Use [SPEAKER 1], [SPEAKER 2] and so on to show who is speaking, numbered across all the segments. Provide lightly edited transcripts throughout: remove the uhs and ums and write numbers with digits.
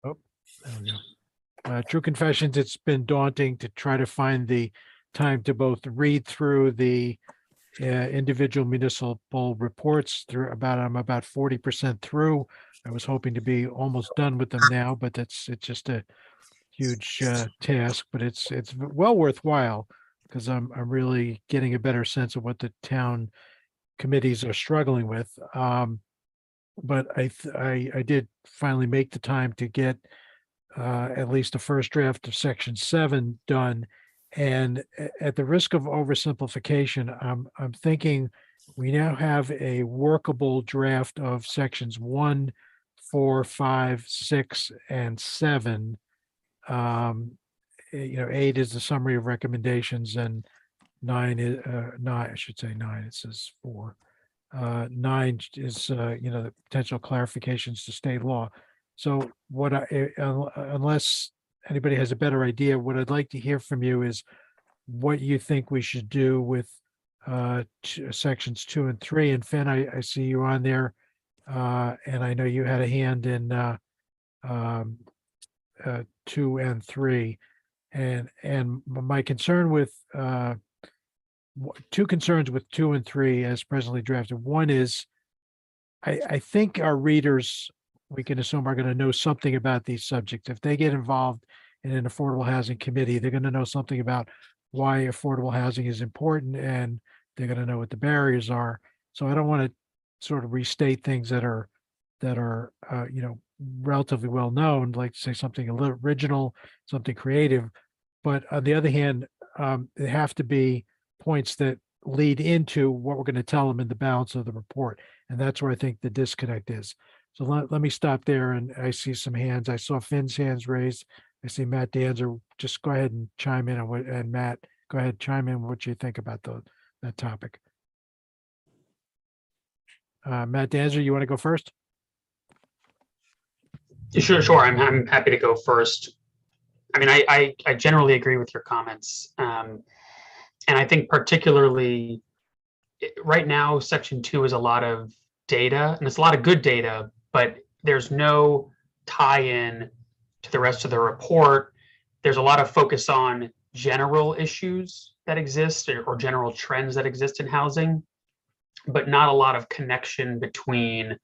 [SPEAKER 1] Oh, there we go. True confessions, it's been daunting to try to find the time to both read through the individual municipal reports I'm about 40% through. I was hoping to be almost done with them now, but it's just a huge task, but it's well worthwhile because I'm really getting a better sense of what the town committees are struggling with. But I did finally make the time to get at least the first draft of section 7 done. And at the risk of oversimplification, I'm thinking we now have a workable draft of sections 1, 4, 5, 6, and 7. 8 is the summary of recommendations, and 9 is 9. I should say 9. It says 4. 9 is the potential clarifications to state law. So what unless anybody has a better idea, what I'd like to hear from you is what you think we should do with sections 2 and 3. And Finn, I see you on there, and I know you had a hand in 2 and 3, and my concern with two concerns with 2 and 3 as presently drafted. One is I think our readers, we can assume, are going to know something about these subjects. If they get involved in an affordable housing committee, they're going to know something about why affordable housing is important, and they're going to know what the barriers are. So I don't want to sort of restate things that are relatively well known, like to say something a little original, something creative. But on the other hand, they have to be points that lead into what we're going to tell them in the balance of the report. And that's where I think the disconnect is. So let me stop there. And I see some hands. I saw Finn's hands raised. I see Matt Danzer. Just go ahead and chime in on what, and Matt, go ahead, chime in what you think about that topic. Matt Danzer, you want to go first?
[SPEAKER 2] Sure. I'm happy to go first. I mean, I generally agree with your comments. And I think particularly right now, section 2 is a lot of data, and it's a lot of good data, but there's no tie-in to the rest of the report. There's a lot of focus on general issues that exist or general trends that exist in housing, but not a lot of connection between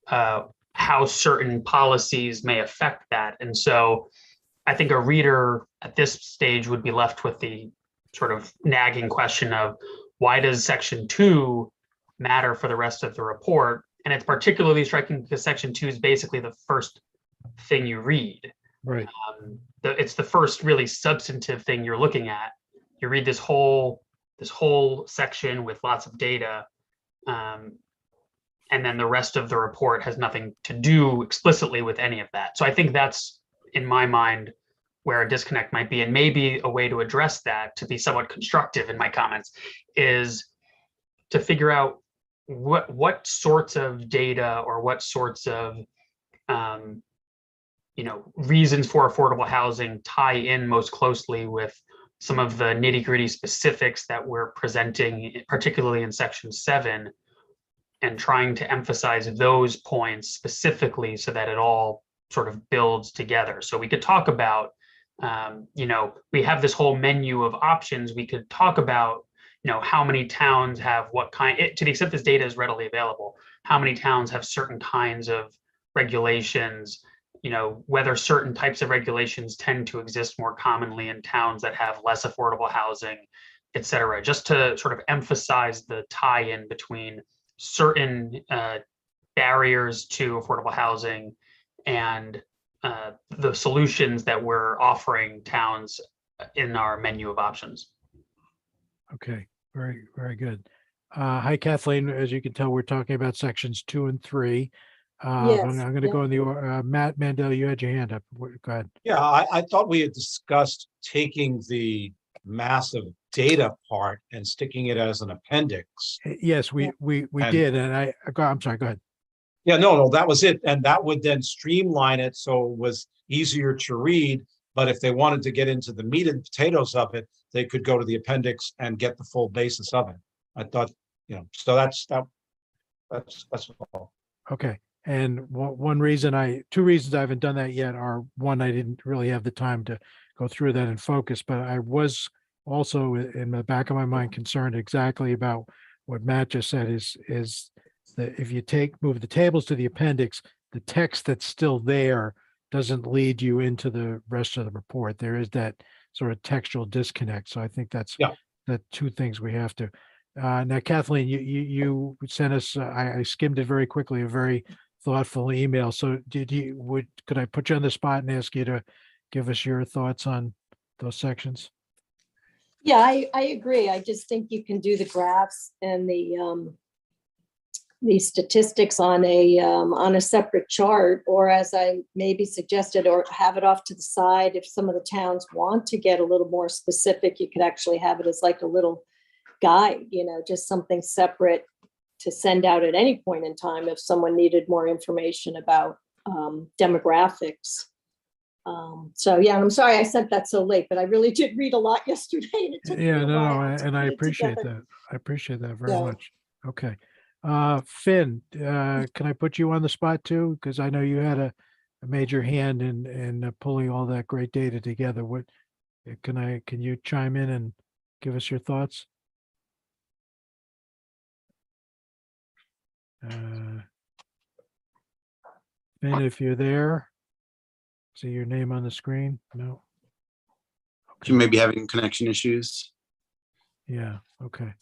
[SPEAKER 2] how certain policies may affect that. And so I think a reader at this stage would be left with the sort of nagging question of why does section 2 matter for the rest of the report? And it's particularly striking because section 2 is basically the first thing you read.
[SPEAKER 1] Right.
[SPEAKER 2] It's the first really substantive thing you're looking at. You read this whole section with lots of data, and then the rest of the report has nothing to do explicitly with any of that. So I think that's, in my mind, where a disconnect might be. And maybe a way to address that, to be somewhat constructive in my comments, is to figure out what sorts of data or what sorts of reasons for affordable housing tie in most closely with some of the nitty-gritty specifics that we're presenting, particularly in section 7, and trying to emphasize those points specifically so that it all sort of builds together. So we could talk about, we have this whole menu of options. We could talk about, how many towns have what kind, to the extent this data is readily available, how many towns have certain kinds of regulations, whether certain types of regulations tend to exist more commonly in towns that have less affordable housing, et cetera, just to sort of emphasize the tie-in between certain barriers to affordable housing and the solutions that we're offering towns in our menu of options.
[SPEAKER 1] Okay, very, very good. Hi, Kathleen. As you can tell, we're talking about sections 2 and 3.
[SPEAKER 3] Yes,
[SPEAKER 1] I'm going to go in the order. Matt Mandel, you had your hand up. Go ahead.
[SPEAKER 4] Yeah, I thought we had discussed taking the massive data part and sticking it as an appendix.
[SPEAKER 1] Yes, we did. And I'm sorry, go ahead.
[SPEAKER 4] Yeah, no, that was it. And that would then streamline it so it was easier to read. But if they wanted to get into the meat and potatoes of it, they could go to the appendix and get the full basis of it. I thought, so that's all.
[SPEAKER 1] Okay. And two reasons I haven't done that yet are, one, I didn't really have the time to go through that in focus, but I was also in the back of my mind concerned exactly about what Matt just said is that if you move the tables to the appendix, the text that's still there doesn't lead you into the rest of the report. There is that sort of textual disconnect. So I think that's
[SPEAKER 4] Yeah.
[SPEAKER 1] the two things we have to. Now, Kathleen, you sent us, I skimmed it very quickly, a very thoughtful email. So could I put you on the spot and ask you to give us your thoughts on those sections?
[SPEAKER 3] Yeah, I agree. I just think you can do the graphs and the statistics on a separate chart, or as I maybe suggested, or have it off to the side. If some of the towns want to get a little more specific, you could actually have it as like a little guide, just something separate to send out at any point in time if someone needed more information about demographics. So yeah, I'm sorry I sent that so late, but I really did read a lot yesterday. And it took me
[SPEAKER 1] Yeah,
[SPEAKER 3] a
[SPEAKER 1] no,
[SPEAKER 3] while to
[SPEAKER 1] and I
[SPEAKER 3] put it
[SPEAKER 1] appreciate
[SPEAKER 3] together.
[SPEAKER 1] that. I appreciate that very
[SPEAKER 3] Yeah.
[SPEAKER 1] much. Okay. Finn, can I put you on the spot too? Because I know you had a major hand in pulling all that great data together. Can you chime in and give us your thoughts? Finn, if you're there, see your name on the screen? No?
[SPEAKER 5] You may be having connection issues.
[SPEAKER 1] Yeah, okay.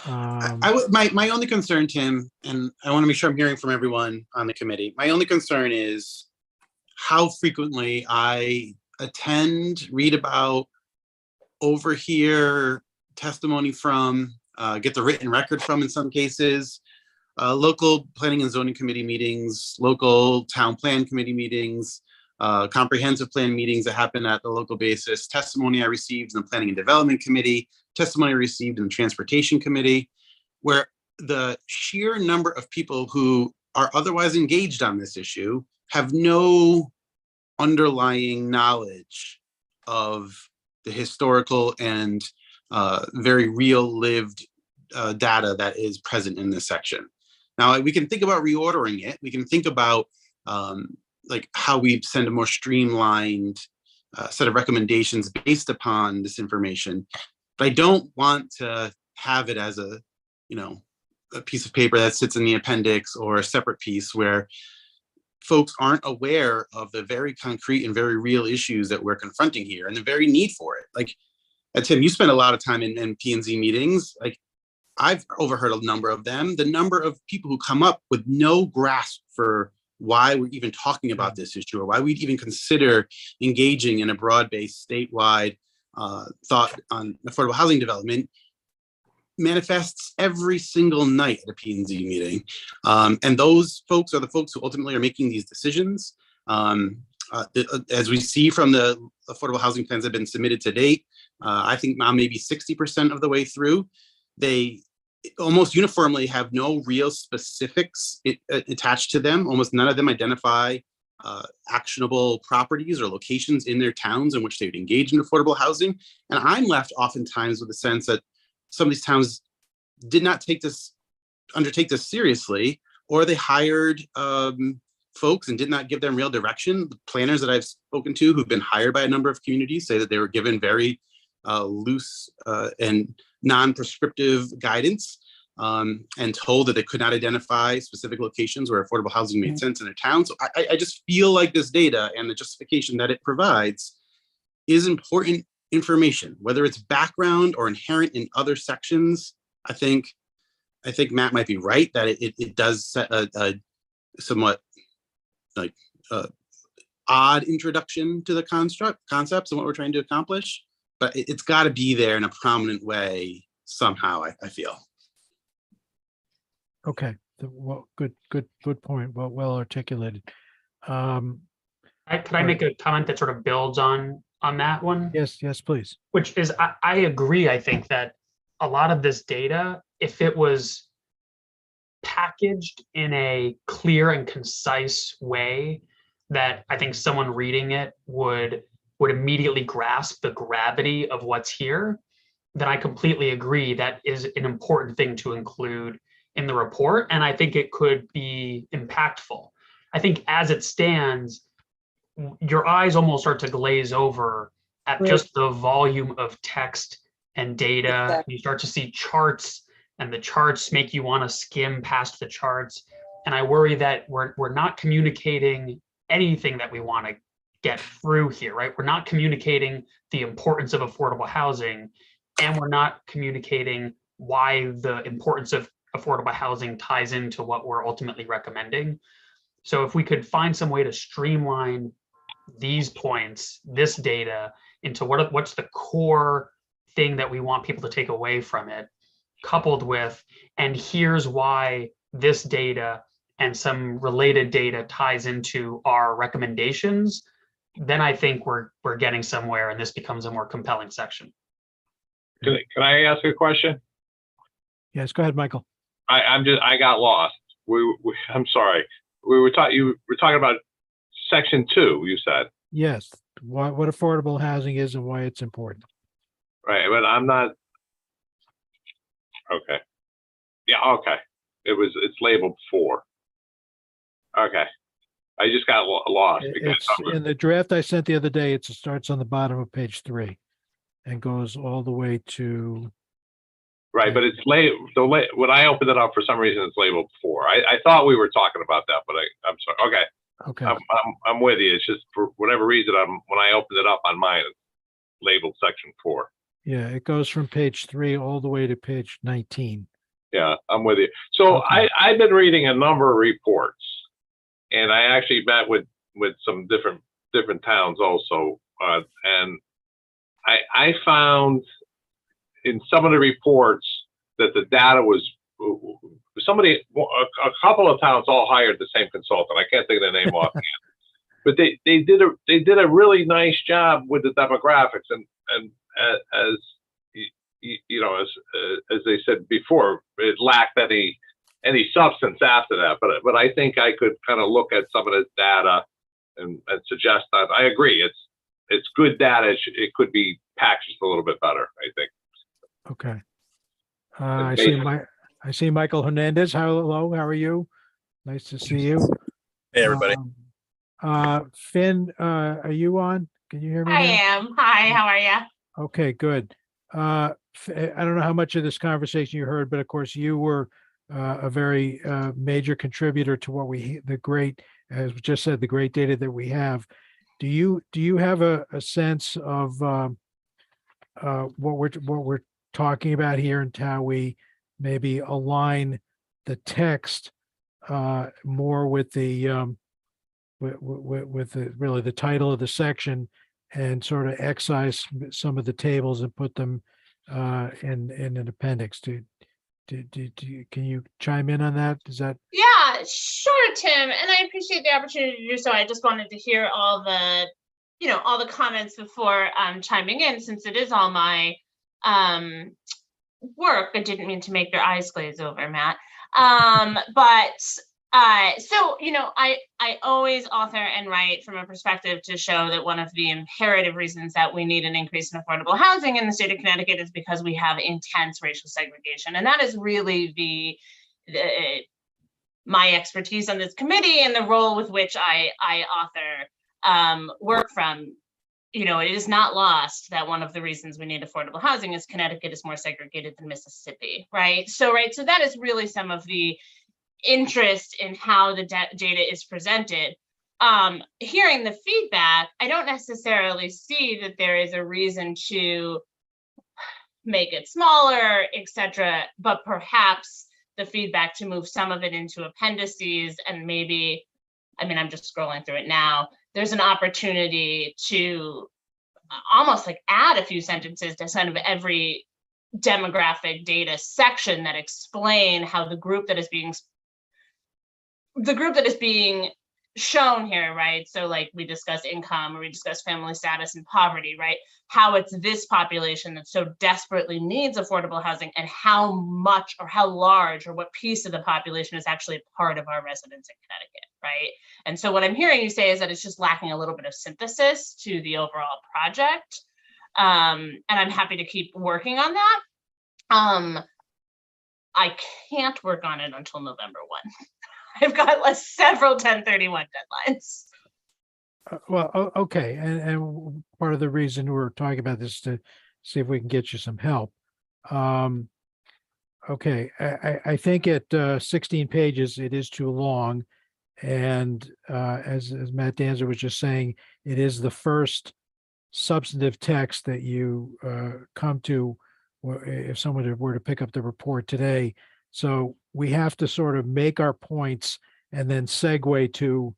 [SPEAKER 5] My only concern, Tim, and I want to make sure I'm hearing from everyone on the committee. My only concern is how frequently I attend, read about, overhear testimony from, get the written record from in some cases, local planning and zoning committee meetings, local town plan committee meetings, comprehensive plan meetings that happen at the local basis, testimony I received in the planning and development committee, testimony I received in the transportation committee, where the sheer number of people who are otherwise engaged on this issue have no underlying knowledge of the historical and very real lived data that is present in this section. Now, we can think about reordering it. We can think about like how we send a more streamlined set of recommendations based upon this information. But I don't want to have it as a piece of paper that sits in the appendix or a separate piece where folks aren't aware of the very concrete and very real issues that we're confronting here and the very need for it. Like, Tim, you spent a lot of time in P&Z meetings. Like, I've overheard a number of them. The number of people who come up with no grasp for why we're even talking about this issue or why we'd even consider engaging in a broad-based statewide thought on affordable housing development manifests every single night at a P&Z meeting. And those folks are the folks who ultimately are making these decisions. As we see from the affordable housing plans that have been submitted to date, I think now maybe 60% of the way through, they almost uniformly have no real specifics attached to them. Almost none of them identify actionable properties or locations in their towns in which they would engage in affordable housing. And I'm left oftentimes with a sense that some of these towns did not undertake this seriously, or they hired folks and did not give them real direction. The planners that I've spoken to who've been hired by a number of communities say that they were given very loose and non-prescriptive guidance and told that they could not identify specific locations where affordable housing made sense in their town. So I just feel like this data and the justification that it provides is important information, whether it's background or inherent in other sections. I think Matt might be right that it does set a somewhat like odd introduction to the concepts and what we're trying to accomplish, but it's got to be there in a prominent way somehow, I feel.
[SPEAKER 1] Okay, well, good point. Well articulated.
[SPEAKER 2] Could I make a comment that sort of builds on that one?
[SPEAKER 1] Yes, please.
[SPEAKER 2] Which is, I agree. I think that a lot of this data, if it was packaged in a clear and concise way, that I think someone reading it would immediately grasp the gravity of what's here, then I completely agree that is an important thing to include in the report, and I think it could be impactful. I think as it stands, your eyes almost start to glaze over at
[SPEAKER 3] Right.
[SPEAKER 2] just the volume of text and data.
[SPEAKER 3] Exactly.
[SPEAKER 2] You start to see charts, and the charts make you want to skim past the charts. And I worry that we're not communicating anything that we want to get through here, right? We're not communicating the importance of affordable housing, and we're not communicating why the importance of affordable housing ties into what we're ultimately recommending. So if we could find some way to streamline these points, this data, into what's the core thing that we want people to take away from it, coupled with, and here's why this data and some related data ties into our recommendations, then I think we're getting somewhere, and this becomes a more compelling section.
[SPEAKER 6] Can I ask a question?
[SPEAKER 1] Yes, go ahead, Michael.
[SPEAKER 6] I got lost. I'm sorry. You were talking about section 2, you said.
[SPEAKER 1] Yes, what affordable housing is and why it's important.
[SPEAKER 6] Right, but I'm not. Okay. Yeah, okay. It's labeled 4. Okay. I just got lost because
[SPEAKER 1] It's in the draft I sent the other day. It starts on the bottom of page 3 and goes all the way to.
[SPEAKER 6] right, but it's when I opened it up, for some reason it's labeled 4. I thought we were talking about that, but I'm sorry. Okay.
[SPEAKER 1] Okay,
[SPEAKER 6] I'm with you. It's just for whatever reason, when I opened it up on mine, it's labeled section 4.
[SPEAKER 1] yeah, it goes from page 3 all the way to page 19.
[SPEAKER 6] Yeah, I'm with you. So
[SPEAKER 1] Okay.
[SPEAKER 6] I've been reading a number of reports, and I actually met with some different towns also, and I found in some of the reports that the data was a couple of towns all hired the same consultant. I can't think of the name offhand, but they did a really nice job with the demographics, and as you know, as they said before, it lacked any substance after that. But I think I could kind of look at some of this data and suggest that. I agree, it's good data. It could be packaged a little bit better, I think.
[SPEAKER 1] Okay.
[SPEAKER 6] And
[SPEAKER 1] I see Michael Hernandez. Hello, how are you? Nice to see you.
[SPEAKER 7] Hey, everybody.
[SPEAKER 1] Finn, are you on? Can you hear me
[SPEAKER 8] I
[SPEAKER 1] now?
[SPEAKER 8] am. Hi, how are you?
[SPEAKER 1] Okay, good. I don't know how much of this conversation you heard, but of course you were a very major contributor to what as we just said, the great data that we have. Do you have a sense of what we're talking about here and how we maybe align the text more with the really the title of the section, and sort of excise some of the tables and put them in an appendix? Can you chime in on that? Is that?
[SPEAKER 8] Yeah, sure, Tim. And I appreciate the opportunity to do so. I just wanted to hear all the comments before chiming in, since it is all my work. I didn't mean to make your eyes glaze over, Matt. So, I always author and write from a perspective to show that one of the imperative reasons that we need an increase in affordable housing in the state of Connecticut is because we have intense racial segregation. And that is really my expertise on this committee and the role with which I author work from. It is not lost that one of the reasons we need affordable housing is Connecticut is more segregated than Mississippi, right? So that is really some of the interest in how the data is presented. Hearing the feedback, I don't necessarily see that there is a reason to make it smaller, etc., but perhaps the feedback to move some of it into appendices, and maybe, I'm just scrolling through it now, there's an opportunity to almost like add a few sentences to kind of every demographic data section that explain how the group that is being shown here, right? So like we discuss income, or we discuss family status and poverty, right? How it's this population that so desperately needs affordable housing, and how much or how large or what piece of the population is actually a part of our residents in Connecticut, right? And so what I'm hearing you say is that it's just lacking a little bit of synthesis to the overall project. And I'm happy to keep working on that. I can't work on it until November 1. I've got several 1031 deadlines.
[SPEAKER 1] Well, okay, and part of the reason we're talking about this is to see if we can get you some help. Okay, I think at 16 pages, it is too long. And as Matt Danzer was just saying, it is the first substantive text that you come to if someone were to pick up the report today. So we have to sort of make our points and then segue to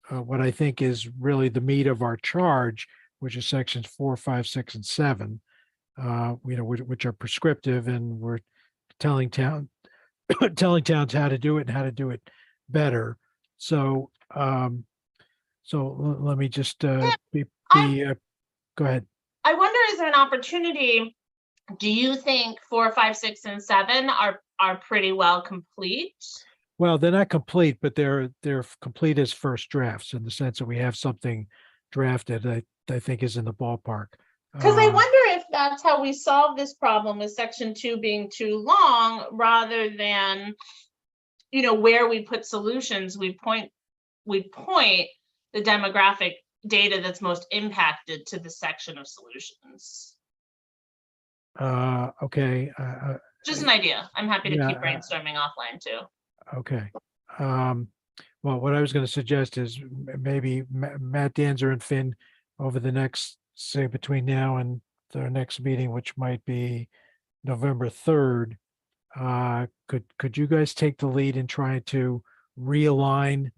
[SPEAKER 1] what I think is really the meat of our charge, which is sections 4, 5, 6, and 7, which are prescriptive, and we're telling towns how to do it and how to do it better. So, let me just go ahead.
[SPEAKER 8] I wonder, is there an opportunity? Do you think 4, 5, 6, and 7 are pretty well complete?
[SPEAKER 1] Well, they're not complete, but they're complete as first drafts in the sense that we have something drafted. I think is in the ballpark.
[SPEAKER 8] Because I wonder if that's how we solve this problem with section 2 being too long, rather than, where we put solutions, we point the demographic data that's most impacted to the section of solutions.
[SPEAKER 1] Okay.
[SPEAKER 8] Just an idea. I'm happy to
[SPEAKER 1] yeah,
[SPEAKER 8] keep brainstorming offline too.
[SPEAKER 1] Okay. Well, what I was going to suggest is maybe Matt Danzer and Finn over the next, say, between now and their next meeting, which might be November 3rd, could you guys take the lead in trying to realign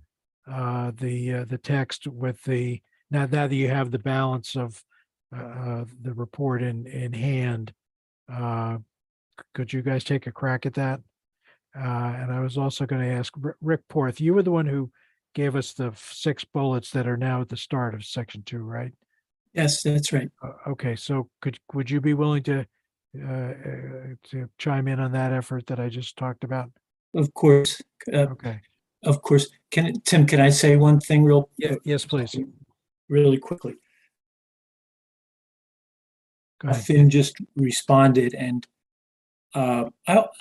[SPEAKER 1] the text with now that you have the balance of the report in hand? Could you guys take a crack at that? And I was also going to ask Rick Porth, you were the one who gave us the 6 bullets that are now at the start of section 2, right?
[SPEAKER 7] Yes, that's right.
[SPEAKER 1] Okay, so would you be willing to chime in on that effort that I just talked about?
[SPEAKER 7] Of course.
[SPEAKER 1] Okay.
[SPEAKER 7] Of course. Tim, can I say one thing
[SPEAKER 1] Yes, please.
[SPEAKER 7] Really quickly?
[SPEAKER 1] Go ahead.
[SPEAKER 7] Finn just responded, and I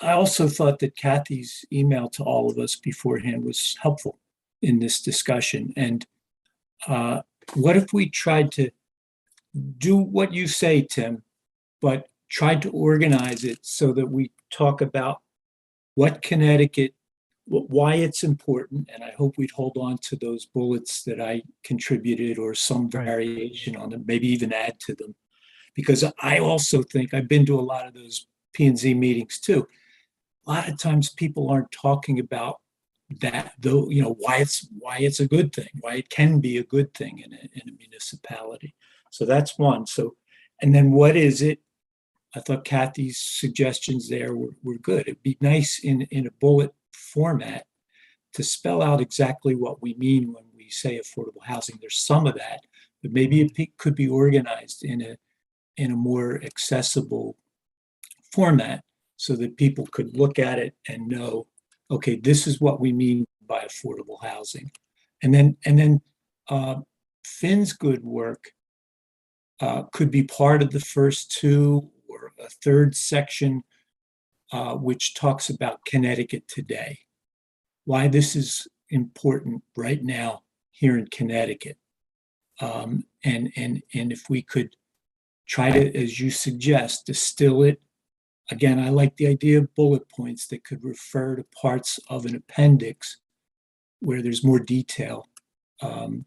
[SPEAKER 7] also thought that Kathy's email to all of us beforehand was helpful in this discussion. And what if we tried to do what you say, Tim, but tried to organize it so that we talk about what Connecticut, why it's important, and I hope we'd hold on to those bullets that I contributed or some variation on them, maybe even add to them. Because I also think, I've been to a lot of those P&Z meetings too. A lot of times people aren't talking about that, though, why it's a good thing, why it can be a good thing in a municipality. So that's one. So, and then what is it? I thought Kathy's suggestions there were good. It'd be nice in a bullet format to spell out exactly what we mean when we say affordable housing. There's some of that, but maybe it could be organized in a more accessible format so that people could look at it and know, okay, this is what we mean by affordable housing. And then Finn's good work could be part of the first 2 or a 3rd section, which talks about Connecticut today, why this is important right now here in Connecticut. And if we could try to, as you suggest, distill it. Again, I like the idea of bullet points that could refer to parts of an appendix where there's more detail on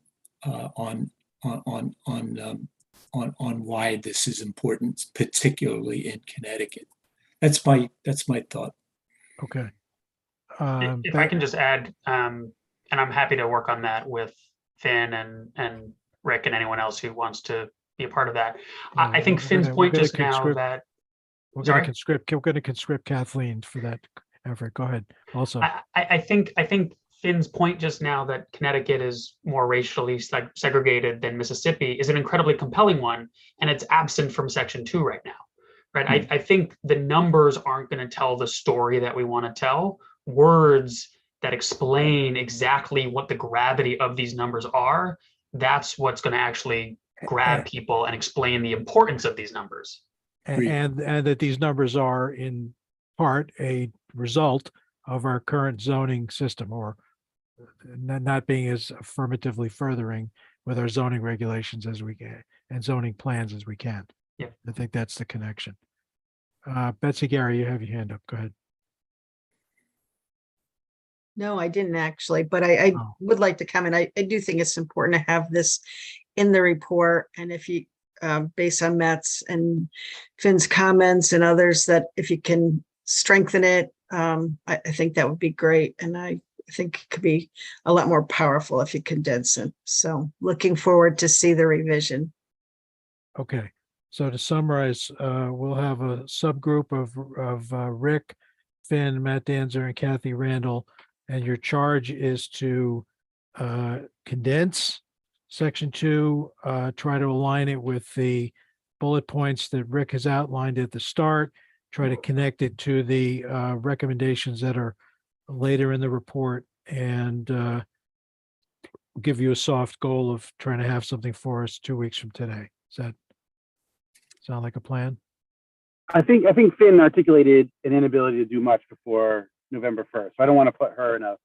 [SPEAKER 7] why this is important, particularly in Connecticut. That's my thought.
[SPEAKER 1] Okay.
[SPEAKER 2] If I can just add, and I'm happy to work on that with Finn and Rick and anyone else who wants to be a part of that. I think Finn's point just now that
[SPEAKER 1] we're going to conscript Kathleen for that effort. Go ahead. Also,
[SPEAKER 2] I think Finn's point just now that Connecticut is more racially segregated than Mississippi is an incredibly compelling one, and it's absent from section 2 right now. Right? I think the numbers aren't going to tell the story that we want to tell. Words that explain exactly what the gravity of these numbers are, that's what's going to actually grab people and explain the importance of these numbers.
[SPEAKER 1] And that these numbers are in part a result of our current zoning system, or not being as affirmatively furthering with our zoning regulations as we can and zoning plans as we can.
[SPEAKER 2] Yeah.
[SPEAKER 1] I think that's the connection. Betsy, Gary, you have your hand up. Go ahead.
[SPEAKER 9] No, I didn't actually, but I
[SPEAKER 1] Oh.
[SPEAKER 9] would like to comment. I do think it's important to have this in the report. And if you, based on Matt's and Finn's comments and others, that if you can strengthen it, I think that would be great. And I think it could be a lot more powerful if you condense it. So looking forward to see the revision.
[SPEAKER 1] Okay, so to summarize, we'll have a subgroup of Rick, Finn, Matt Danzer, and Kathy Randall, and your charge is to condense section 2, try to align it with the bullet points that Rick has outlined at the start, try to connect it to the recommendations that are later in the report, and give you a soft goal of trying to have something for us 2 weeks from today. Does that sound like a plan?
[SPEAKER 10] I think Finn articulated an inability to do much before November 1st. So I don't want to put her in a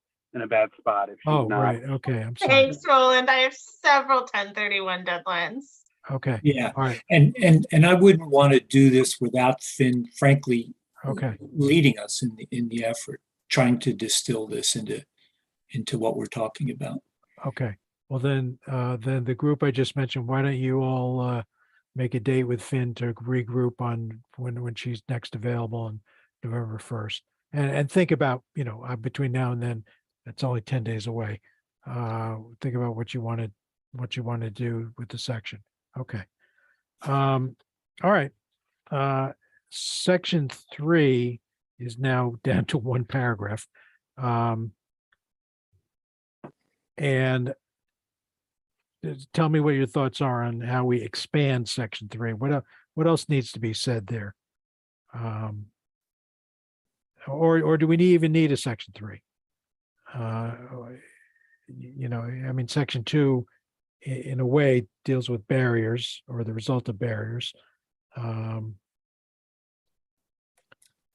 [SPEAKER 10] bad spot if she's
[SPEAKER 1] Oh,
[SPEAKER 10] not.
[SPEAKER 1] right. Okay, I'm sorry.
[SPEAKER 8] Thanks, Roland. I have several 1031 deadlines.
[SPEAKER 1] Okay,
[SPEAKER 7] Yeah,
[SPEAKER 1] all right,
[SPEAKER 7] and I wouldn't want to do this without Finn, frankly,
[SPEAKER 1] okay,
[SPEAKER 7] leading us in the effort, trying to distill this into what we're talking about.
[SPEAKER 1] okay. Well, then the group I just mentioned, why don't you all make a date with Finn to regroup on when she's next available on November 1st? And think about, between now and then, it's only 10 days away. Think about what you want to do with the section. Okay. All right. Section 3 is now down to one paragraph. And tell me what your thoughts are on how we expand section 3. What else needs to be said there? Or do we even need a section 3? Section 2 in a way deals with barriers or the result of barriers.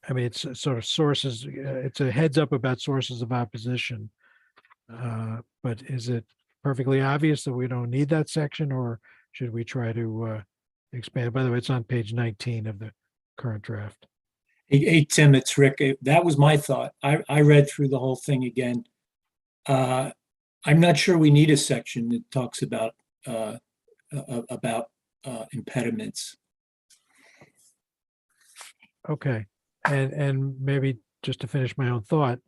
[SPEAKER 1] It's sort of sources, it's a heads up about sources of opposition. But is it perfectly obvious that we don't need that section, or should we try to expand? By the way, it's on page 19 of the current draft.
[SPEAKER 7] Hey, Tim, it's Rick. That was my thought. I read through the whole thing again. I'm not sure we need a section that talks about impediments.
[SPEAKER 1] Okay, and maybe just to finish my own thought,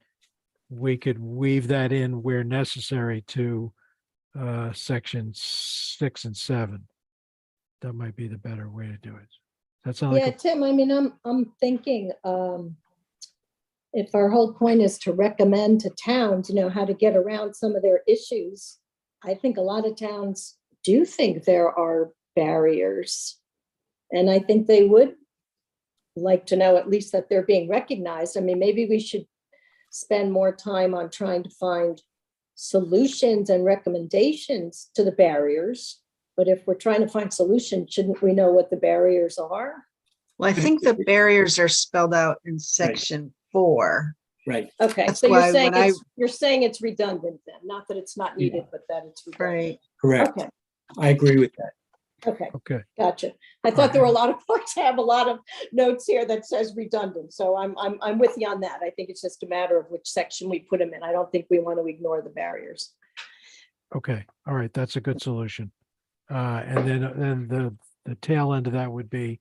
[SPEAKER 1] we could weave that in where necessary to section 6 and 7. That might be the better way to do it. That sound
[SPEAKER 3] Yeah,
[SPEAKER 1] like
[SPEAKER 3] Tim, I'm thinking, if our whole point is to recommend to towns, how to get around some of their issues, I think a lot of towns do think there are barriers. And I think they would like to know at least that they're being recognized. Maybe we should spend more time on trying to find solutions and recommendations to the barriers. But if we're trying to find solutions, shouldn't we know what the barriers are?
[SPEAKER 9] Well, I think the barriers are spelled out in section 4.
[SPEAKER 7] Right.
[SPEAKER 3] Okay,
[SPEAKER 9] That's
[SPEAKER 3] so
[SPEAKER 9] why when
[SPEAKER 3] you're saying it's redundant then, not that it's not needed, but that it's redundant.
[SPEAKER 9] Right.
[SPEAKER 7] Correct.
[SPEAKER 3] Okay,
[SPEAKER 7] I agree with that.
[SPEAKER 3] okay,
[SPEAKER 1] okay.
[SPEAKER 3] gotcha. I thought there were a lot of parts. I have a lot of notes here that says redundant, so I'm with you on that. I think it's just a matter of which section we put them in. I don't think we want to ignore the barriers.
[SPEAKER 1] Okay, all right, that's a good solution. And then the tail end of that would be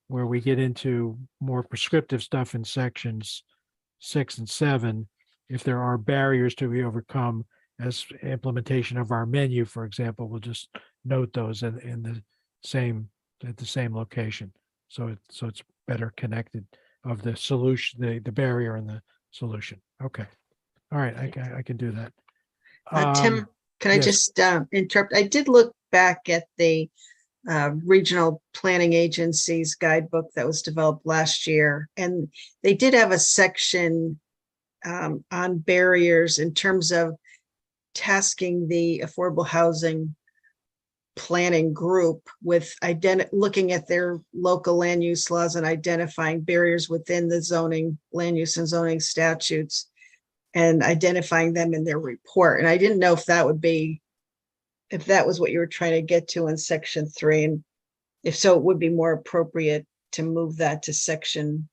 [SPEAKER 1] where we get into more prescriptive stuff in sections 6 and 7. If there are barriers to be overcome as implementation of our menu, for example, we'll just note those at the same location. So it's better connected of the solution, the barrier and the solution. Okay. All right, I can do that.
[SPEAKER 9] Tim, can I
[SPEAKER 1] yes.
[SPEAKER 9] just interrupt? I did look back at the regional planning agency's guidebook that was developed last year, and they did have a section on barriers in terms of tasking the affordable housing planning group with looking at their local land use laws and identifying barriers within the zoning, land use and zoning statutes and identifying them in their report. And I didn't know if that was what you were trying to get to in section 3. And if so, it would be more appropriate to move that to section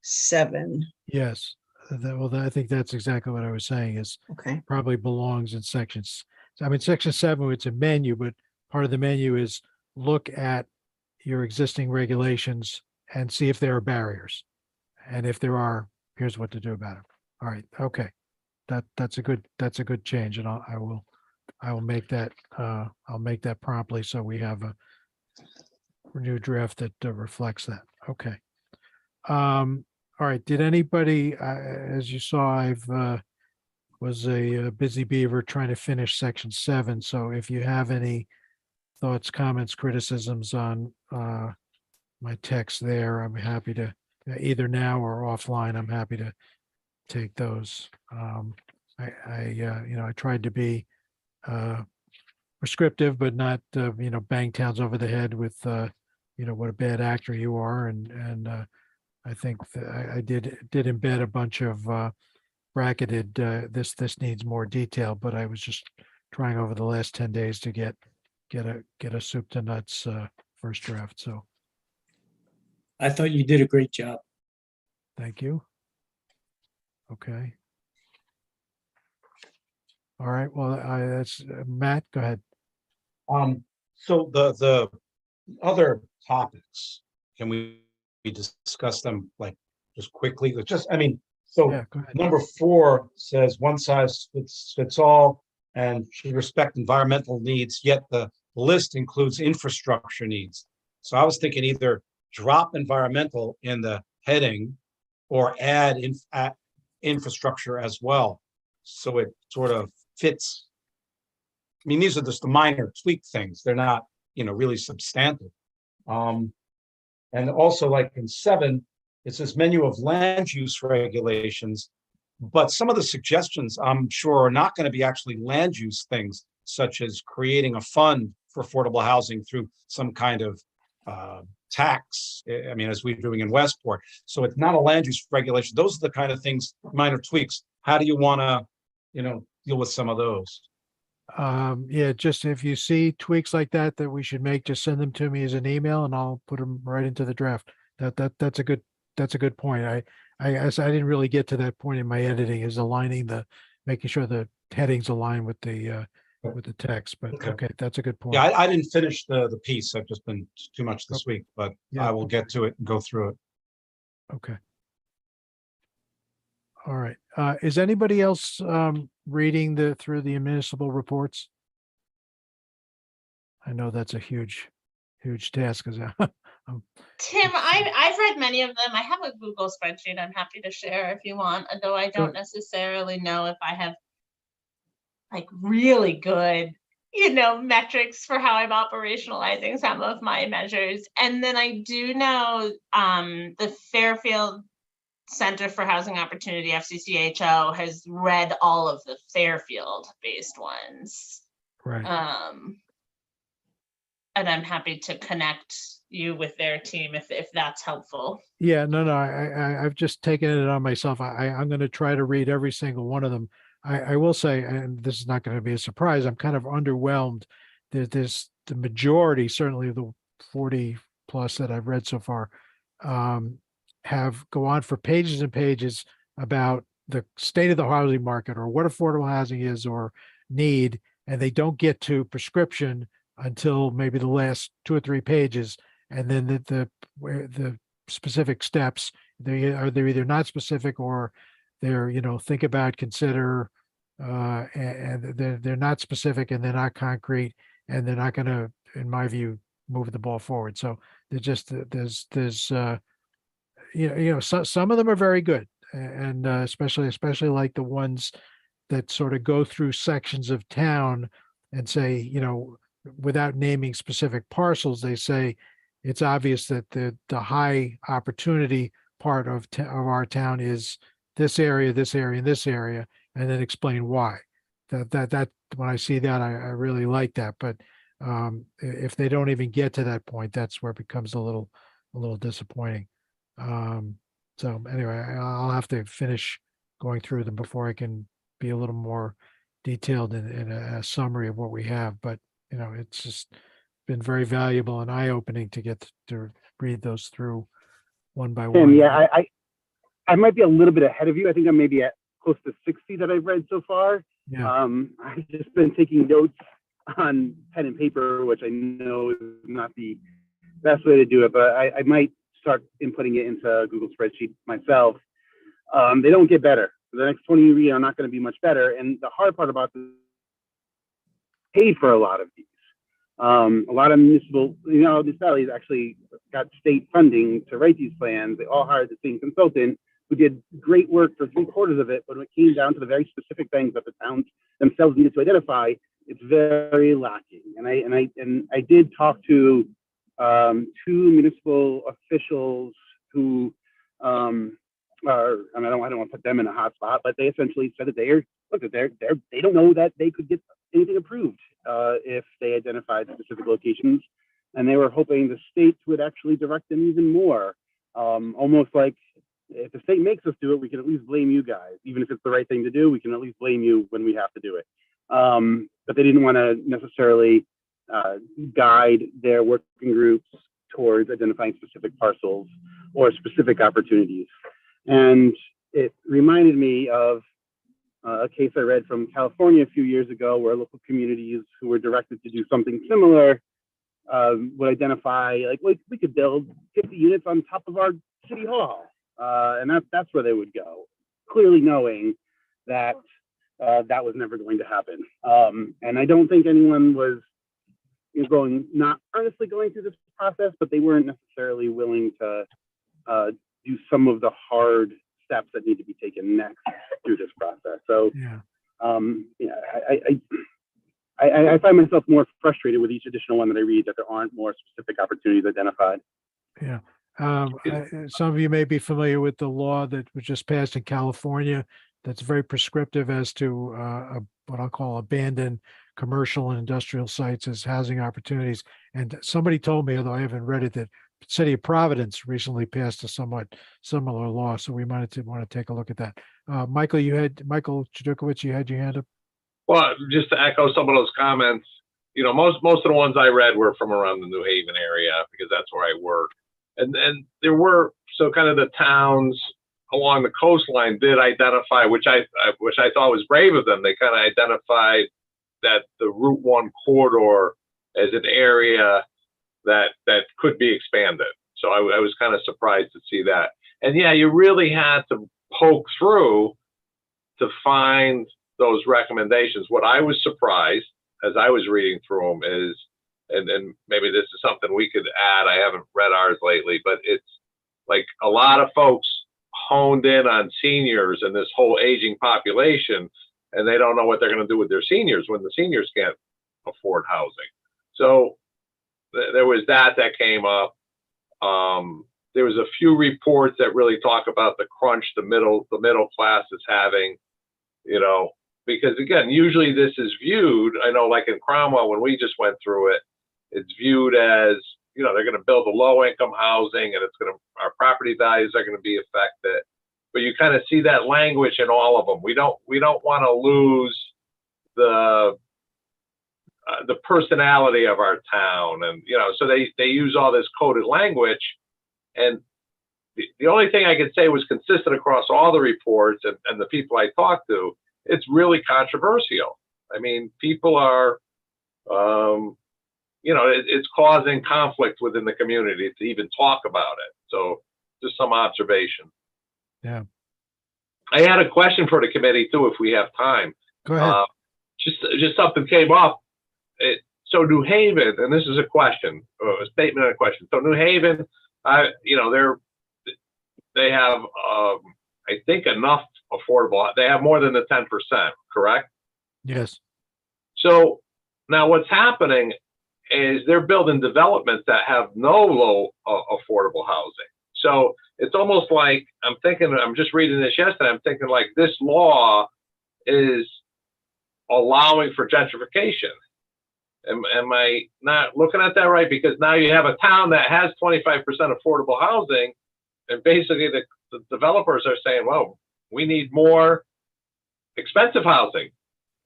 [SPEAKER 9] 7.
[SPEAKER 1] Yes, I think that's exactly what I was saying is
[SPEAKER 9] Okay.
[SPEAKER 1] probably belongs in sections. I mean, section 7, it's a menu, but part of the menu is look at your existing regulations and see if there are barriers. And if there are, here's what to do about it. All right, okay. That's a good change, and I will make that I'll make that promptly so we have a new draft that reflects that. Okay. All right, did anybody, as you saw, I've was a busy beaver trying to finish section 7. So if you have any thoughts, comments, criticisms on my text there, I'm happy to, either now or offline, I'm happy to take those. I tried to be prescriptive, but not, bang towns over the head with, what a bad actor you are. And I think that I did embed a bunch of bracketed, this needs more detail, but I was just trying over the last 10 days to get a soup to nuts first draft. So
[SPEAKER 7] I thought you did a great job.
[SPEAKER 1] thank you. Okay. All right. Well, that's Matt. Go ahead.
[SPEAKER 4] So the other topics, can we discuss them like just quickly? So
[SPEAKER 1] Yeah, go ahead.
[SPEAKER 4] number 4 says one size fits all and should respect environmental needs, yet the list includes infrastructure needs. So I was thinking either drop environmental in the heading or add infrastructure as well. So it sort of fits. I mean, these are just the minor tweak things. They're not, really substantive. And also like in 7, it says menu of land use regulations, but some of the suggestions I'm sure are not going to be actually land use things, such as creating a fund for affordable housing through some kind of tax. I mean, as we're doing in Westport. So it's not a land use regulation. Those are the kind of things, minor tweaks. How do you want to, deal with some of those?
[SPEAKER 1] Yeah, just if you see tweaks like that we should make, just send them to me as an email and I'll put them right into the draft. That's a good point. I didn't really get to that point in my editing, is making sure the headings align with the text, but okay, that's a good point.
[SPEAKER 4] Yeah, I didn't finish the piece. I've just been too much this week, but
[SPEAKER 1] Yeah.
[SPEAKER 4] I will get to it and go through it.
[SPEAKER 1] Okay. All right. Is anybody else reading through the municipal reports? I know that's a huge task.
[SPEAKER 8] Tim, I've read many of them. I have a Google spreadsheet I'm happy to share if you want, although I don't necessarily know if I have like really good, metrics for how I'm operationalizing some of my measures. And then I do know the Fairfield Center for Housing Opportunity, FCCHO, has read all of the Fairfield-based ones.
[SPEAKER 1] Right.
[SPEAKER 8] And I'm happy to connect you with their team if that's helpful.
[SPEAKER 1] Yeah, no, I've just taken it on myself. I'm going to try to read every single one of them. I will say, and this is not going to be a surprise, I'm kind of underwhelmed. There's the majority, certainly of the 40 plus that I've read so far, go on for pages and pages about the state of the housing market or what affordable housing is or need, and they don't get to prescription until maybe the last 2 or 3 pages, and then the specific steps they're either not specific or they're think about, consider, and they're not specific and they're not concrete and they're not going to, in my view, move the ball forward. So there's some of them are very good, and especially like the ones that sort of go through sections of town and say, without naming specific parcels, they say it's obvious that the high opportunity part of our town is this area, and this area, and then explain why. That when I see that, I really like that. But If they don't even get to that point, that's where it becomes a little disappointing. So anyway, I'll have to finish going through them before I can be a little more detailed in a summary of what we have. But, you know, it's just been very valuable and eye-opening to get to read those through one by
[SPEAKER 10] Tim,
[SPEAKER 1] one.
[SPEAKER 10] yeah, I might be a little bit ahead of you. I think I'm maybe at close to 60 that I've read so far.
[SPEAKER 1] Yeah.
[SPEAKER 10] I've just been taking notes on pen and paper, which I know is not the best way to do it, but I might start inputting it into Google spreadsheet myself. They don't get better. The next 20 you read are not going to be much better. And the hard part about this, paid for a lot of these. A lot of municipalities actually got state funding to write these plans. They all hired the same consultant who did great work for 3/4 of it, but when it came down to the very specific things that the towns themselves needed to identify, it's very lacking. And I did talk to 2 municipal officials who I don't want to put them in a hot spot, but they essentially said that they don't know that they could get anything approved if they identified specific locations, and they were hoping the states would actually direct them even more. Almost like, if the state makes us do it, we can at least blame you guys. Even if it's the right thing to do, we can at least blame you when we have to do it. But they didn't want to necessarily guide their working groups towards identifying specific parcels or specific opportunities. And it reminded me of a case I read from California a few years ago, where local communities who were directed to do something similar would identify, like, we could build 50 units on top of our city hall. And that's where they would go, clearly knowing that that was never going to happen. And I don't think anyone was not earnestly going through this process, but they weren't necessarily willing to do some of the hard steps that need to be taken next through this process. So,
[SPEAKER 1] Yeah.
[SPEAKER 10] I find myself more frustrated with each additional one that I read, that there aren't more specific opportunities identified.
[SPEAKER 1] Yeah. Some of you may be familiar with the law that was just passed in California that's very prescriptive as to what I'll call abandoned commercial and industrial sites as housing opportunities. And somebody told me, although I haven't read it, that City of Providence recently passed a somewhat similar law. So we might want to take a look at that. Michael Chudukowicz, you had your hand up.
[SPEAKER 6] Well, just to echo some of those comments, most of the ones I read were from around the New Haven area, because that's where I work. And there were, so kind of the towns along the coastline did identify, which I thought was brave of them. They kind of identified that the Route 1 corridor as an area that could be expanded. So I was kind of surprised to see that. And yeah, you really had to poke through to find those recommendations. What I was surprised as I was reading through them is, and maybe this is something we could add, I haven't read ours lately, but it's like a lot of folks honed in on seniors and this whole aging population, and they don't know what they're going to do with their seniors when the seniors can't afford housing. So there was that came up. There was a few reports that really talk about the crunch the middle class is having, because again, usually this is viewed, I know, like in Cromwell, when we just went through it, it's viewed as, they're going to build a low income housing and our property values are going to be affected. But you kind of see that language in all of them. We don't want to lose the personality of our town, and so they use all this coded language. And the only thing I could say was consistent across all the reports and the people I talked to, it's really controversial. I mean, people are, it's causing conflict within the community to even talk about it. So just some observation.
[SPEAKER 1] Yeah.
[SPEAKER 6] I had a question for the committee too, if we have time.
[SPEAKER 1] Go ahead.
[SPEAKER 6] Just something came up. So New Haven, and this is a question, a statement and a question. So New Haven, they have, I think, enough affordable. They have more than the 10%, correct?
[SPEAKER 1] Yes.
[SPEAKER 6] So now what's happening is they're building developments that have no low affordable housing. So it's almost like, I'm just reading this yesterday, I'm thinking like this law is allowing for gentrification. Am I not looking at that right? Because now you have a town that has 25% affordable housing, and basically the developers are saying, well, we need more expensive housing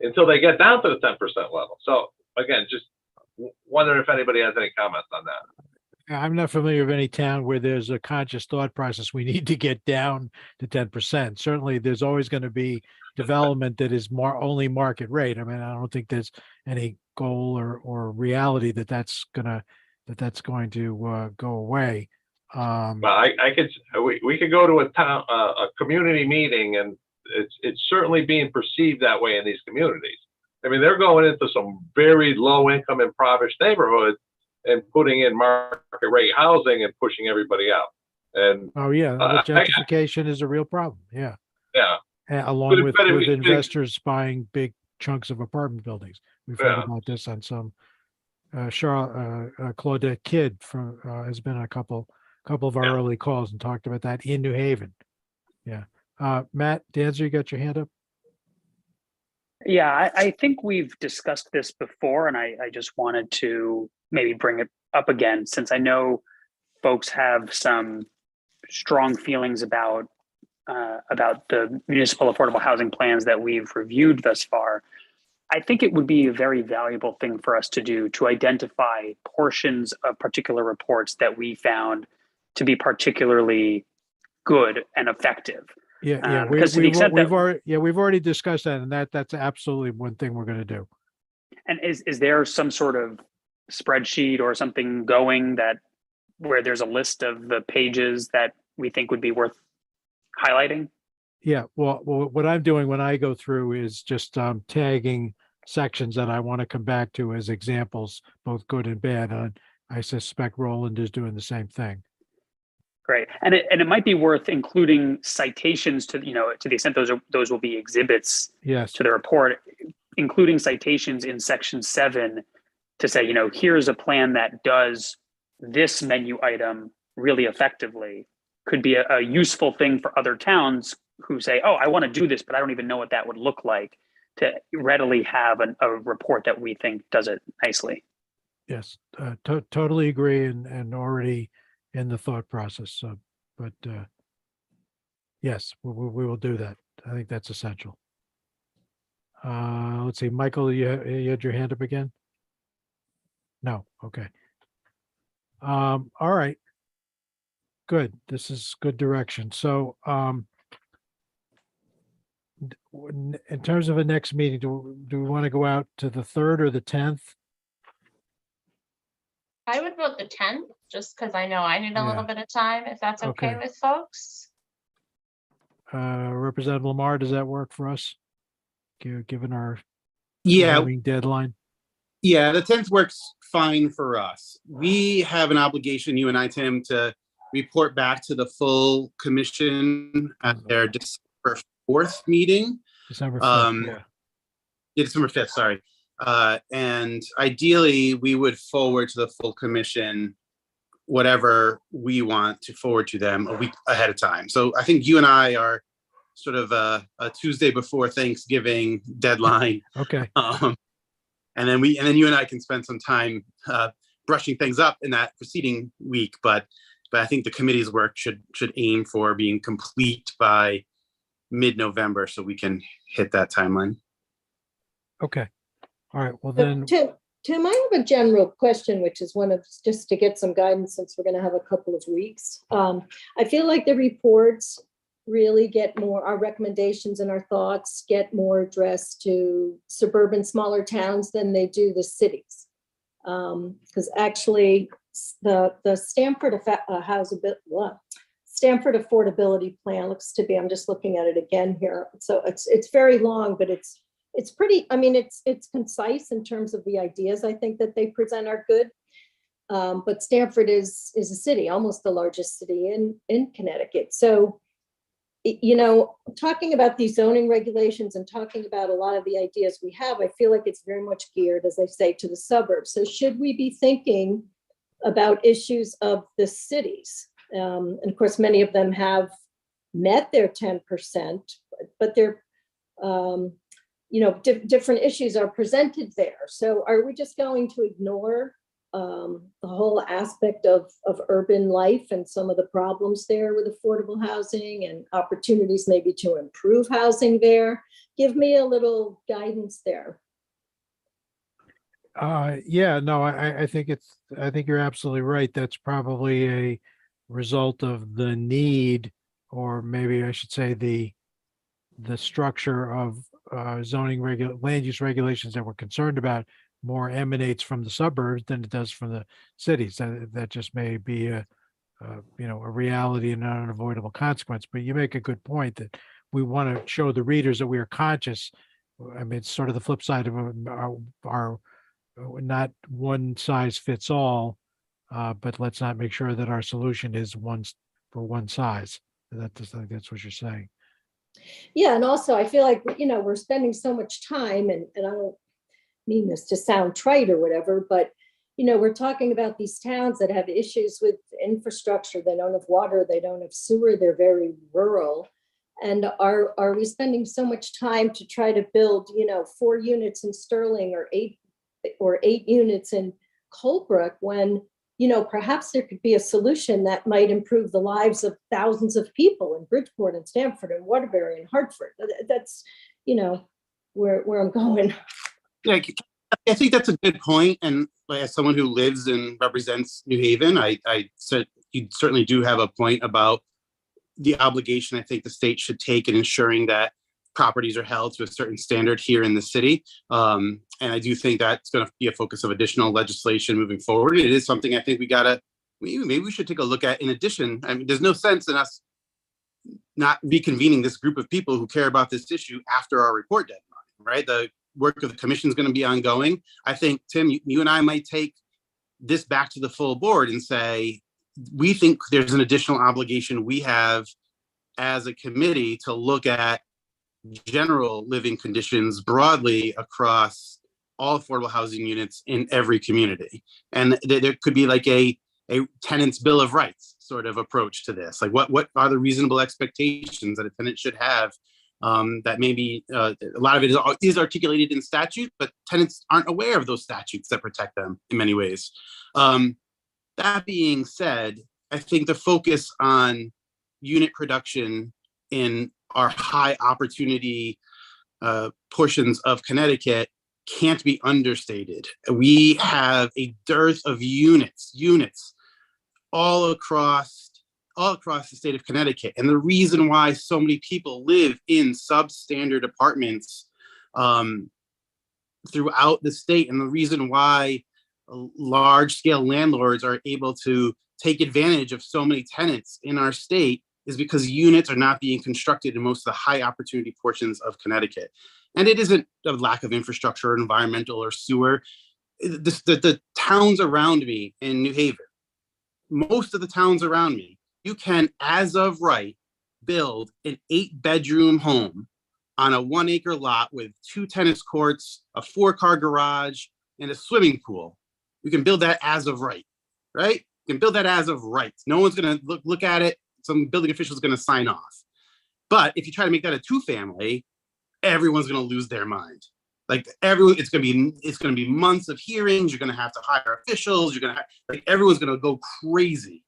[SPEAKER 6] until they get down to the 10% level. So again, just wondering if anybody has any comments on that.
[SPEAKER 1] I'm not familiar with any town where there's a conscious thought process. We need to get down to 10%. Certainly, there's always going to be development that is only market rate. I mean, I don't think there's any goal or reality that that's going to go away.
[SPEAKER 6] Well, we could go to a community meeting, and it's certainly being perceived that way in these communities. I mean, they're going into some very low income impoverished neighborhoods and putting in market rate housing and pushing everybody out. And
[SPEAKER 1] oh yeah, the gentrification is a real problem. Yeah.
[SPEAKER 6] Yeah.
[SPEAKER 1] Along with investors buying big chunks of apartment buildings. We've heard about this on some. Claudette Kidd has been on a couple of our early calls and talked about that in New Haven. Yeah. Matt Danzer, you got your hand up?
[SPEAKER 11] Yeah, I think we've discussed this before, and I just wanted to maybe bring it up again, since I know folks have some strong feelings about the municipal affordable housing plans that we've reviewed thus far. I think it would be a very valuable thing for us to do to identify portions of particular reports that we found to be particularly good and effective.
[SPEAKER 1] Yeah, we've already discussed that, and that's absolutely one thing we're going to do.
[SPEAKER 11] And is there some sort of spreadsheet or something going that where there's a list of the pages that we think would be worth highlighting?
[SPEAKER 1] Yeah, well, what I'm doing when I go through is just tagging sections that I want to come back to as examples, both good and bad. And I suspect Roland is doing the same thing.
[SPEAKER 11] Great, and it might be worth including citations to the extent those will be exhibits.
[SPEAKER 1] Yes.
[SPEAKER 11] To the report, including citations in section 7 to say, here's a plan that does this menu item really effectively. Could be a useful thing for other towns who say, oh, I want to do this, but I don't even know what that would look like, to readily have a report that we think does it nicely.
[SPEAKER 1] Yes, totally agree, and already in the thought process. But yes, we will do that. I think that's essential. Let's see, Michael, you had your hand up again? No, okay. All right. Good. This is good direction. So in terms of a next meeting, do we want to go out to the 3rd or the 10th?
[SPEAKER 8] I would vote the 10th, just because I know I need a little bit of time, if that's okay with folks.
[SPEAKER 1] Representative Lamar, does that work for us? Given our deadline?
[SPEAKER 5] Yeah, the 10th works fine for us. We have an obligation, you and I, Tim, to report back to the full commission at their December 4th meeting.
[SPEAKER 1] December 5th,
[SPEAKER 5] December 5th, sorry. And ideally, we would forward to the full commission whatever we want to forward to them a week ahead of time. So I think you and I are sort of a Tuesday before Thanksgiving deadline.
[SPEAKER 1] Okay.
[SPEAKER 5] And then you and I can spend some time brushing things up in that preceding week. But I think the committee's work should aim for being complete by mid-November, so we can hit that timeline.
[SPEAKER 1] Okay. All right. Well then,
[SPEAKER 3] Tim, I have a general question, which is one of just to get some guidance, since we're going to have a couple of weeks. I feel like the reports really get more, our recommendations and our thoughts get more addressed to suburban smaller towns than they do the cities. Because actually the Stamford Stamford affordability plan looks to be, I'm just looking at it again here. So it's very long, but it's pretty, I mean, it's concise in terms of the ideas I think that they present are good. But Stamford is a city, almost the largest city in Connecticut. So, talking about these zoning regulations and talking about a lot of the ideas we have, I feel like it's very much geared, as I say, to the suburbs. So should we be thinking about issues of the cities? And of course, many of them have met their 10%, but they're different issues are presented there. So are we just going to ignore the whole aspect of urban life and some of the problems there with affordable housing and opportunities maybe to improve housing there? Give me a little guidance there.
[SPEAKER 1] Yeah, no, I think I think you're absolutely right. That's probably a result of the need, or maybe I should say the structure of land use regulations that we're concerned about more emanates from the suburbs than it does from the cities. That just may be a reality and an unavoidable consequence. But you make a good point that we want to show the readers that we are conscious. I mean, it's sort of the flip side of our not one size fits all, but let's not make sure that our solution is for one size. That's what you're saying.
[SPEAKER 3] Yeah, and also I feel like, we're spending so much time, and I don't mean this to sound trite or whatever, but, we're talking about these towns that have issues with infrastructure. They don't have water, they don't have sewer, they're very rural. And are we spending so much time to try to build, 4 units in Sterling or 8 units in Colebrook when, perhaps there could be a solution that might improve the lives of thousands of people in Bridgeport and Stamford and Waterbury and Hartford. That's, where I'm going.
[SPEAKER 5] Yeah, I think that's a good point. And as someone who lives and represents New Haven, I said you certainly do have a point about the obligation I think the state should take in ensuring that properties are held to a certain standard here in the city. And I do think that's going to be a focus of additional legislation moving forward. It is something I think maybe we should take a look at in addition. I mean, there's no sense in us not reconvening this group of people who care about this issue after our report deadline, right? The work of the commission is going to be ongoing. I think, Tim, you and I might take this back to the full board and say, we think there's an additional obligation we have as a committee to look at general living conditions broadly across all affordable housing units in every community. And there could be like a tenant's bill of rights sort of approach to this. Like what are the reasonable expectations that a tenant should have, that maybe a lot of it is articulated in statute, but tenants aren't aware of those statutes that protect them in many ways. That being said, I think the focus on unit production in our high opportunity portions of Connecticut can't be understated. We have a dearth of units all across the state of Connecticut. And the reason why so many people live in substandard apartments throughout the state, and the reason why large scale landlords are able to take advantage of so many tenants in our state is because units are not being constructed in most of the high opportunity portions of Connecticut. And it isn't a lack of infrastructure, environmental or sewer. The towns around me in New Haven, most of the towns around me, you can, as of right, build an 8-bedroom home on a 1-acre lot with 2 tennis courts, a 4-car garage, and a swimming pool. You can build that as of right? You can build that as of right. No one's going to look at it. Some building official is going to sign off. But if you try to make that a 2-family, everyone's going to lose their mind. Like it's going to be months of hearings. You're going to have to hire officials. Everyone's going to go crazy.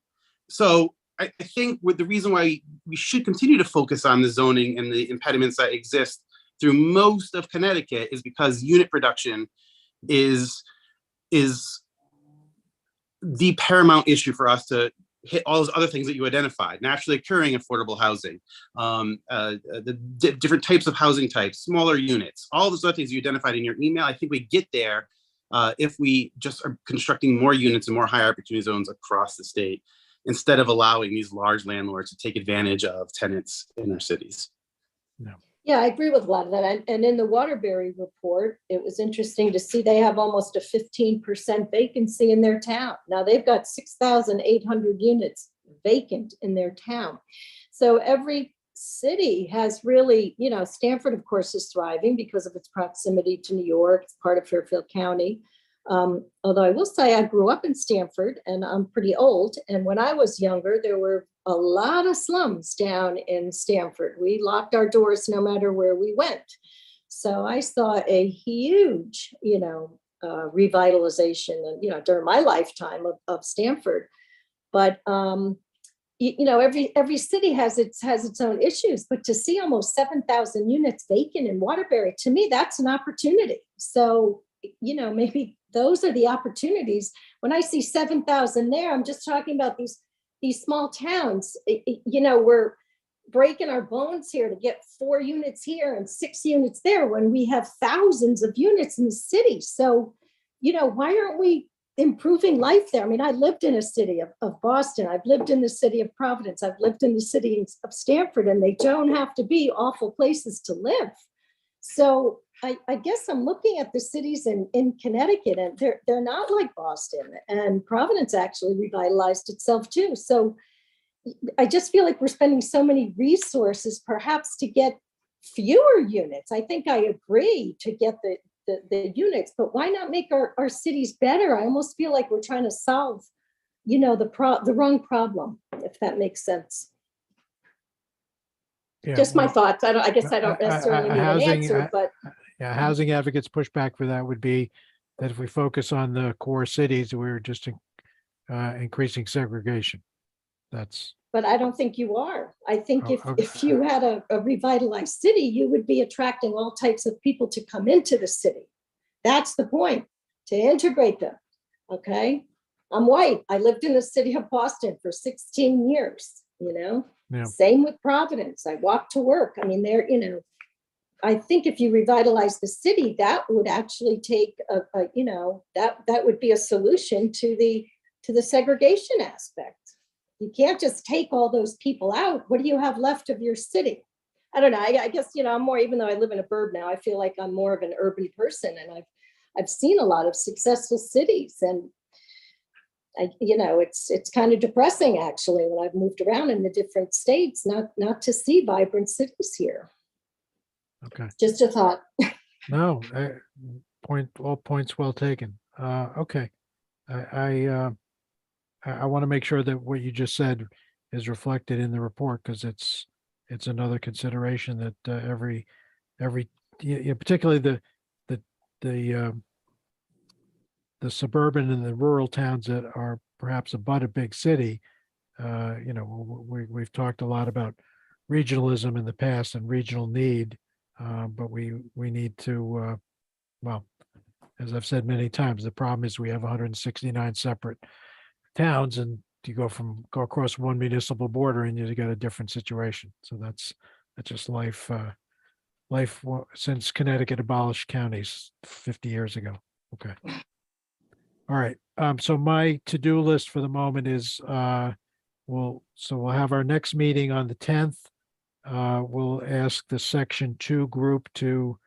[SPEAKER 5] So I think with the reason why we should continue to focus on the zoning and the impediments that exist through most of Connecticut is because unit production is the paramount issue for us to hit all those other things that you identified: naturally occurring affordable housing, the different types of housing types, smaller units, all those other things you identified in your email. I think we get there if we just are constructing more units and more high opportunity zones across the state, instead of allowing these large landlords to take advantage of tenants in our cities.
[SPEAKER 3] Yeah, I agree with a lot of that. And in the Waterbury report, it was interesting to see they have almost a 15% vacancy in their town. Now they've got 6,800 units vacant in their town. So every city has really, Stamford, of course, is thriving because of its proximity to New York. It's part of Fairfield County. Although I will say I grew up in Stamford and I'm pretty old. And when I was younger, there were a lot of slums down in Stamford. We locked our doors no matter where we went. So I saw a huge, revitalization, and during my lifetime of Stamford. But every city has its own issues. But to see almost 7,000 units vacant in Waterbury, to me, that's an opportunity. So maybe those are the opportunities. When I see 7,000 there, I'm just talking about these small towns. We're breaking our bones here to get 4 units here and 6 units there when we have thousands of units in the city. So, why aren't we improving life there? I mean, I lived in a city of Boston. I've lived in the city of Providence. I've lived in the city of Stamford, and they don't have to be awful places to live. So I guess I'm looking at the cities in Connecticut, and they're not like Boston, and Providence actually revitalized itself too. So I just feel like we're spending so many resources perhaps to get fewer units. I think I agree to get the units, but why not make our cities better? I almost feel like we're trying to solve, the wrong problem, if that makes sense.
[SPEAKER 1] Yeah,
[SPEAKER 3] Just my
[SPEAKER 1] well,
[SPEAKER 3] thoughts. I guess I don't necessarily need an answer, but
[SPEAKER 1] yeah, housing advocates pushback for that would be that if we focus on the core cities, we're just increasing segregation.
[SPEAKER 3] but I don't think you are. I think
[SPEAKER 1] Oh,
[SPEAKER 3] if you had a revitalized city, you would be attracting all types of people to come into the city. That's the point, to integrate them. Okay. I'm white. I lived in the city of Boston for 16 years,
[SPEAKER 1] Yeah.
[SPEAKER 3] Same with Providence. I walked to work. I mean, I think if you revitalize the city, that would actually take that would be a solution to the segregation aspect. You can't just take all those people out. What do you have left of your city? I don't know. I guess, I'm more, even though I live in a burb now, I feel like I'm more of an urban person, and I've seen a lot of successful cities, and it's kind of depressing actually when I've moved around in the different states, not to see vibrant cities here.
[SPEAKER 1] Okay.
[SPEAKER 3] Just a thought.
[SPEAKER 1] No, all points well taken. Okay. I want to make sure that what you just said is reflected in the report, because it's another consideration that every particularly the suburban and the rural towns that are perhaps abut a big city. We've talked a lot about regionalism in the past and regional need, but we need to well, as I've said many times, the problem is we have 169 separate towns, and you go across one municipal border and you got a different situation. So that's just life since Connecticut abolished counties 50 years ago. Okay. All right. So my to-do list for the moment is we'll have our next meeting on the 10th. We'll ask the section 2 group to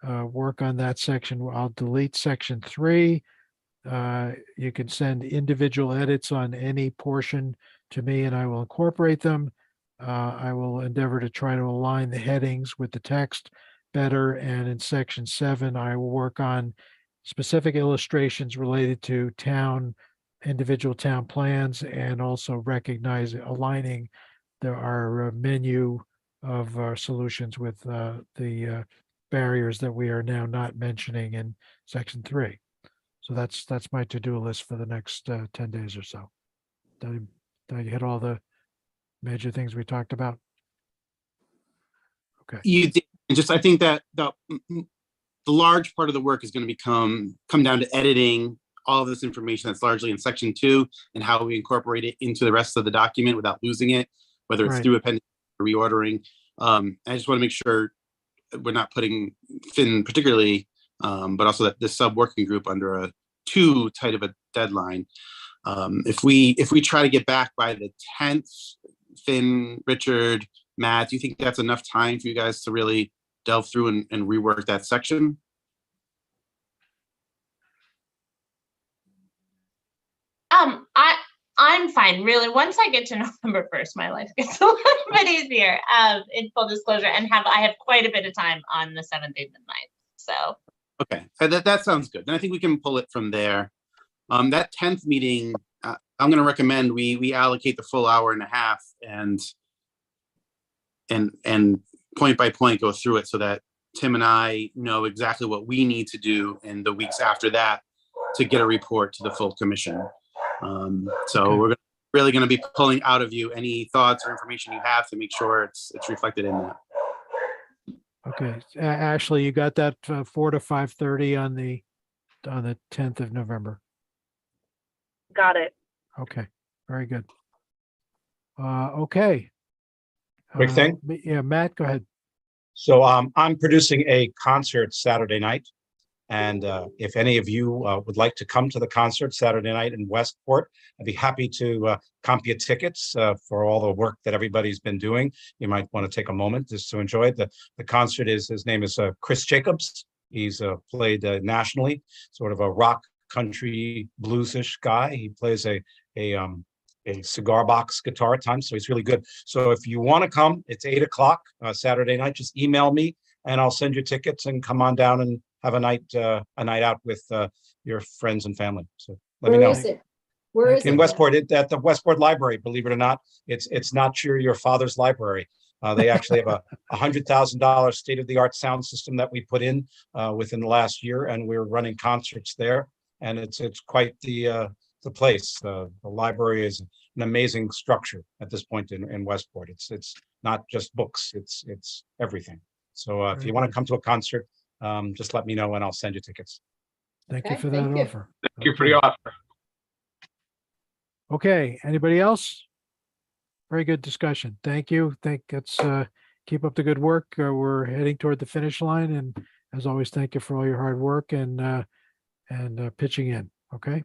[SPEAKER 1] work on that section. I'll delete section 3. You can send individual edits on any portion to me, and I will incorporate them. I will endeavor to try to align the headings with the text better. And in section 7, I will work on specific illustrations related to individual town plans, and also aligning our menu of our solutions with the barriers that we are now not mentioning in section 3. So that's my to-do list for the next 10 days or so. Did I hit all the major things we talked about? Okay.
[SPEAKER 5] You did. And I think that the large part of the work is going to come down to editing all of this information that's largely in section 2 and how we incorporate it into the rest of the document without losing it, whether it's through appendix or reordering. I just want to make sure we're not putting Finn particularly, but also that this sub-working group under too tight of a deadline. If we try to get back by the 10th, Finn, Richard, Matt, do you think that's enough time for you guys to really delve through and rework that section?
[SPEAKER 8] I'm fine, really. Once I get to November 1st, my life gets a little bit easier, in full disclosure, and I have quite a bit of time on the 7th, 8th, and 9th. So.
[SPEAKER 5] Okay, that sounds good. Then I think we can pull it from there. That 10th meeting, I'm going to recommend we allocate the full hour and a half and point by point go through it, so that Tim and I know exactly what we need to do in the weeks after that to get a report to the full commission. So
[SPEAKER 1] Okay.
[SPEAKER 5] we're really going to be pulling out of you any thoughts or information you have to make sure it's reflected in that.
[SPEAKER 1] Okay, Ashley, you got that 4 to 5:30 on the 10th of November.
[SPEAKER 12] Got it.
[SPEAKER 1] Okay, very good. Okay.
[SPEAKER 4] Quick thing.
[SPEAKER 1] Yeah, Matt, go ahead.
[SPEAKER 4] So I'm producing a concert Saturday night. And if any of you would like to come to the concert Saturday night in Westport, I'd be happy to comp you tickets for all the work that everybody's been doing. You might want to take a moment just to enjoy it. The concert his name is Chris Jacobs. He's played nationally, sort of a rock, country, bluesish guy. He plays a cigar box guitar at times, so he's really good. So if you want to come, it's 8 o'clock Saturday night. Just email me and I'll send you tickets and come on down and have a night out with your friends and family. So let me
[SPEAKER 3] Where
[SPEAKER 4] know.
[SPEAKER 3] is it? Where is it?
[SPEAKER 4] In Westport, at the Westport Library, believe it or not, it's not your father's library. They actually have a $100,000 state-of-the-art sound system that we put in within the last year, and we're running concerts there. And it's quite the place. The library is an amazing structure at this point in Westport. It's not just books; it's everything. So if you want to come to a concert, just let me know and I'll send you tickets.
[SPEAKER 1] Thank you
[SPEAKER 3] Okay,
[SPEAKER 1] for that
[SPEAKER 3] thank you.
[SPEAKER 1] offer.
[SPEAKER 6] Thank you for the offer.
[SPEAKER 1] Okay, anybody else? Very good discussion. Thank you. Let's keep up the good work. We're heading toward the finish line, and as always, thank you for all your hard work and pitching in. Okay.